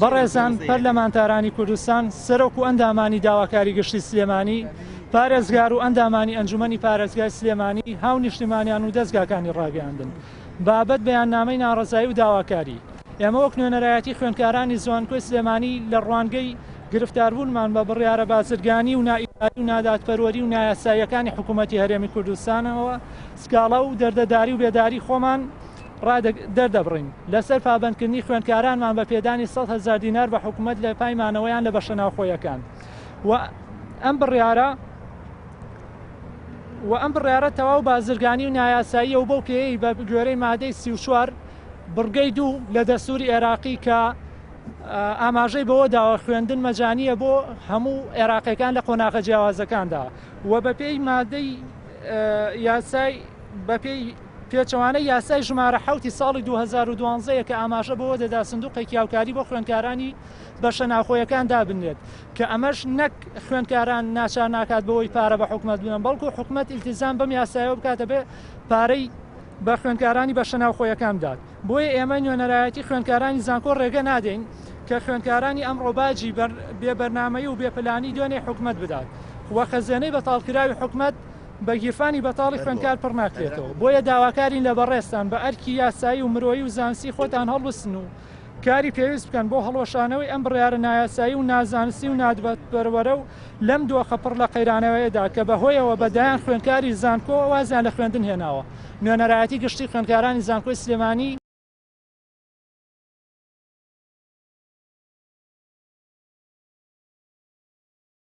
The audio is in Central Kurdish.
بەڕێزان پەرلەمانتارانی کوردستان سەرۆک و ئەندامانی داواکاری گشتی سلێمانی پارێزگار و ئەندامانی ئەنجومەنی پارێزگای سلێمانی هاو نیشتیمانیان و دەستگاکانی ڕاگەاندن بابەت بەیاننامەی ناڕەزایی و داواکاری. ئێمە وەک نوێنەرایەتی خوێندکارانی زوانکۆی سلێمانی لە ڕوانگەی گرفتاربوونمان بە بڕیارە بازرگانی و نائیداری و نادادپەروەری و نایاساییەکانی حکوومەتی هەرێمی کوردستانەوە سکاڵا و دەردەداری و بێداری خۆمان دەردەبڕین لەسەر پابەندکردنی خوێندکارانمان بە پێدانی 100,000 دینار بە حکوومەت لە پایمانەوەیان لە بەشە ناوخۆیەکان و ئەم بڕیارە تەواو بازرگانی و نایاسایی و بەو پێی بە گوێرەی مادەی 34 بڕگەی 2 لە دەستوری عێراقی کە ئاماژەی بەوە داوە خوێندن مەجانیە بۆ هەموو عێراقیەکان لە قۆناغە جیاوازەکاندا و بە پێی مادەی یاسای بەپێی پێچەوانەی یاسای ژمارە 7 ساڵی 2012 کە ئاماژە بەوە دەدا سندوقێکی هاوکاری بۆ خوێندکارانی بەشە ناوخۆیەکان دابنێت کە ئەمەش نەک خوێندکاران ناچار ناکات بەوەی پارە بە حکوومەت بنن بەڵکو حکوومەت ئیلتیزام بەم یاسایەوە بکاتە بێ پارەی بە خوێندکارانی بەشە ناوخۆیەکان بدات. بۆیە ئێمە نوێنەرایەتی خوێندکارانی زانکۆ ڕێگە نادەین کە خوێندکارانی ئەمڕۆ باجی بێبەرنامەیی و بێپلانی دوێنێ حکوومەت بدات وە خەزێنەی بەتاڵکراوی حکوومەت بە گیرفانی بەتاڵی خوێندکار پڕ ناکرێتەوە. بۆیە داواکارین لە بەڕێستان بە ئەرکی یاسایی و مرۆیی و زانستی خۆتان هەڵوستن و کاری پێویست بکەن بۆ هەڵۆشانەوەی ئەم بڕیارە نایاسایی و نازانستی و نادبەرەوە و لەم دۆخە پڕ لە قەیرانەوەیەدا کە بەهۆیەوە بەدایان خوێندکاری زانکۆ وازیان لە خوێندن هێناوە. نوێنەرایەتی گشتی خوێندکارانی زانکۆی سلێمانی